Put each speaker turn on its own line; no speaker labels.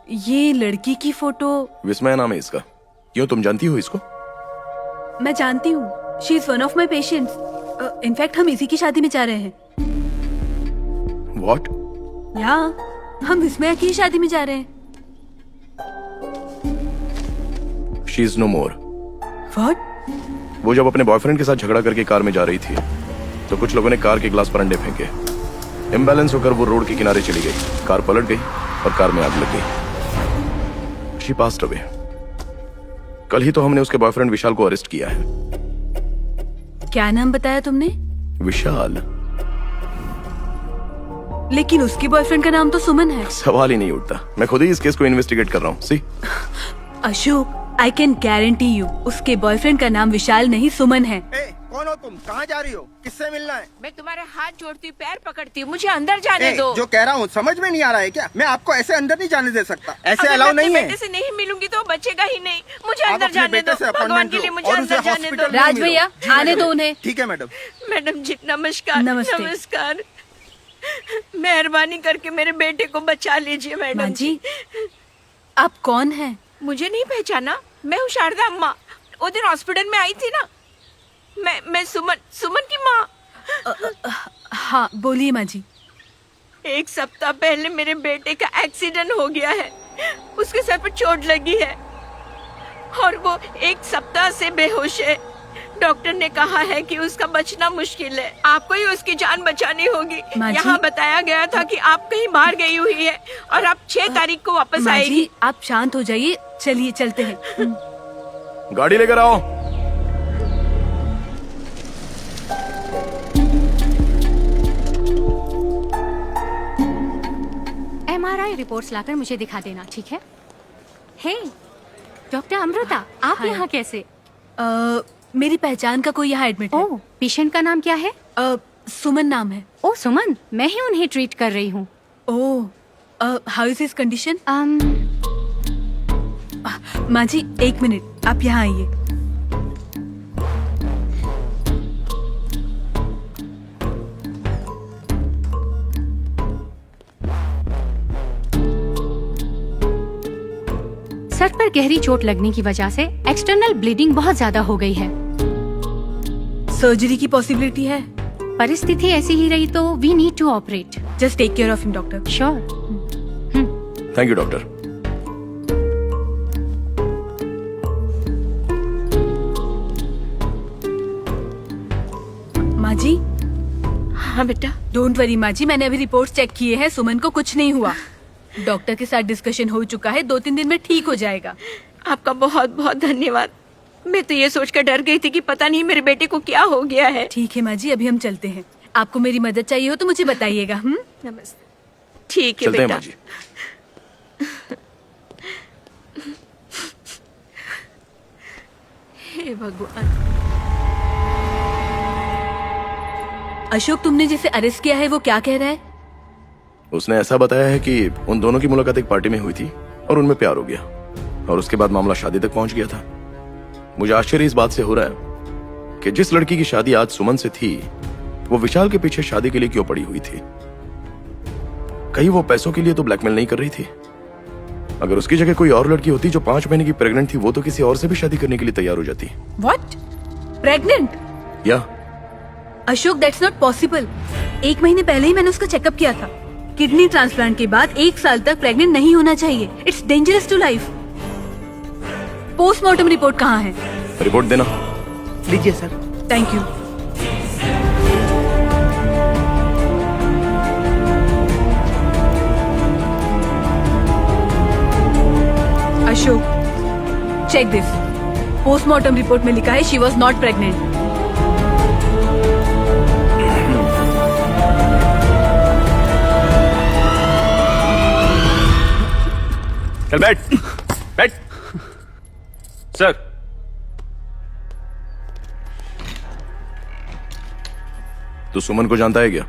ये लड़की की फोटो।
विस्मय नाम है इसका। क्यों, तुम जानती हो इसको?
मैं जानती हूँ, she is one of my patients. In fact हम इसी की शादी में जा रहे हैं।
What?
या हम विस्मया की शादी में जा रहे हैं।
She is no more.
What?
वो जब अपने बॉयफ्रेंड के साथ झगड़ा करके कार में जा रही थी तो कुछ लोगों ने कार के ग्लास पर अंडे फेंके। इम्बैलेंस होकर वो रोड के किनारे चली गई, कार पलट गई और कार में आग लग गई। She passed away. कल ही तो हमने उसके बॉयफ्रेंड विशाल को अरेस्ट किया है।
क्या नाम बताया तुमने?
विशाल।
लेकिन उसकी बॉयफ्रेंड का नाम तो सुमन है।
सवाल ही नहीं उठता। मैं खुद ही इस केस को इन्वेस्टिगेट कर रहा हूँ। See
Ashok, I can guarantee you उसके बॉयफ्रेंड का नाम विशाल नहीं सुमन है।
कौन हो तुम? कहाँ जा रही हो? किससे मिलना है?
मैं तुम्हारे हाथ जोड़ती हूँ, पैर पकड़ती हूँ, मुझे अंदर जाने दो।
जो कह रहा हूँ समझ में नहीं आ रहा है क्या? मैं आपको ऐसे अंदर नहीं जाने दे सकता, ऐसे
अगर
अलाउ
मैं
नहीं
अपने
है।
बेटे से नहीं मिलूंगी तो बचेगा ही नहीं। मुझे
आप
अंदर
अपने
जाने
बेटे
दो,
से
भगवान
अपॉइंटमेंट
के लिए
लो
मुझे
और उसे
अंदर जाने
हॉस्पिटल
दो।
में
राज
मिलो।
भैया,
जी,
आने
मैडम।
दो उन्हें।
ठीक है मैडम।
मैडम जी नमस्कार।
नमस्ते।
नमस्कार। मेहरबानी करके मेरे बेटे को बचा लीजिए मैडम
माँ जी, आप कौन हैं?
मुझे नहीं पहचाना? मैं हूँ शारदा अम्मा, वो दिन हॉस्पिटल में आई थी ना। मैं सुमन की माँ।
हाँ बोलिए माँ जी।
1 सप्ताह पहले मेरे बेटे का एक्सीडेंट हो गया है। उसके सर पर चोट लगी है और वो 1 सप्ताह से बेहोश है। डॉक्टर ने कहा है कि उसका बचना मुश्किल है। आपको ही उसकी जान बचानी होगी।
माँ जी।
यहाँ बताया गया था कि आप कहीं बाहर गई हुई है और आप 6 तारीख को वापस
माँ
आएगी।
जी, आप शांत हो जाइए। चलिए चलते हैं।
गाड़ी लेकर आओ।
MRI रिपोर्ट्स लाकर मुझे दिखा देना, ठीक है? हे, डॉक्टर अमृता, आप
हाय।
यहाँ कैसे?
मेरी पहचान का कोई यहाँ एडमिट है।
ओह, पेशेंट का नाम क्या है?
सुमन नाम है।
ओह सुमन, मैं ही उन्हें ट्रीट कर रही हूँ।
Oh, how is his condition?
um,
माँ जी 1 मिनट, आप यहाँ आइए।
सर पर गहरी चोट लगने की वजह से एक्सटर्नल ब्लीडिंग बहुत ज्यादा हो गई है।
सर्जरी की पॉसिबिलिटी है?
परिस्थिति ऐसी ही रही तो we need to operate.
Just take care of him doctor.
Sure.
Thank you doctor.
माँ जी,
हाँ बेटा।
डोंट वरी माँ जी, मैंने अभी रिपोर्ट्स चेक किए हैं, सुमन को कुछ नहीं हुआ। डॉक्टर के साथ डिस्कशन हो चुका है, 2-3 दिन में ठीक हो जाएगा।
आपका बहुत बहुत धन्यवाद। मैं तो ये सोचकर डर गई थी कि पता नहीं मेरे बेटे को क्या हो गया है।
ठीक है माँ जी, अभी हम चलते हैं। आपको मेरी मदद चाहिए हो तो मुझे बताइएगा।
नमस्ते। ठीक है
चलते हैं
बेटा।
माँ जी।
हे भगवान।
अशोक, तुमने जिसे अरेस्ट किया है वो क्या कह रहा है?
उसने ऐसा बताया है कि उन दोनों की मुलाकात एक पार्टी में हुई थी और उनमें प्यार हो गया और उसके बाद मामला शादी तक पहुंच गया था। मुझे आश्चर्य इस बात से हो रहा है कि जिस लड़की की शादी आज सुमन से थी वो विशाल के पीछे शादी के लिए क्यों पड़ी हुई थी। कहीं वो पैसों के लिए तो ब्लैकमेल नहीं कर रही थी? अगर उसकी जगह कोई और लड़की होती जो 5 महीने की प्रेग्नेंट थी, वो तो किसी और से भी शादी करने के लिए तैयार हो जाती।
व्हाट? प्रेग्नेंट?
या
अशोक, दैट्स नॉट पॉसिबल। 1 महीने पहले ही मैंने उसका चेकअप किया था। किडनी ट्रांसप्लांट के बाद 1 साल तक प्रेग्नेंट नहीं होना चाहिए। It's dangerous to life. Postmortem report कहाँ है?
रिपोर्ट देना।
लीजिए sir.
Thank you. Ashok, check this. Postmortem report में लिखा है शी वॉज नॉट प्रेग्नेंट।
चल बैठ बैठ। सर,
तो सुमन को जानता है क्या?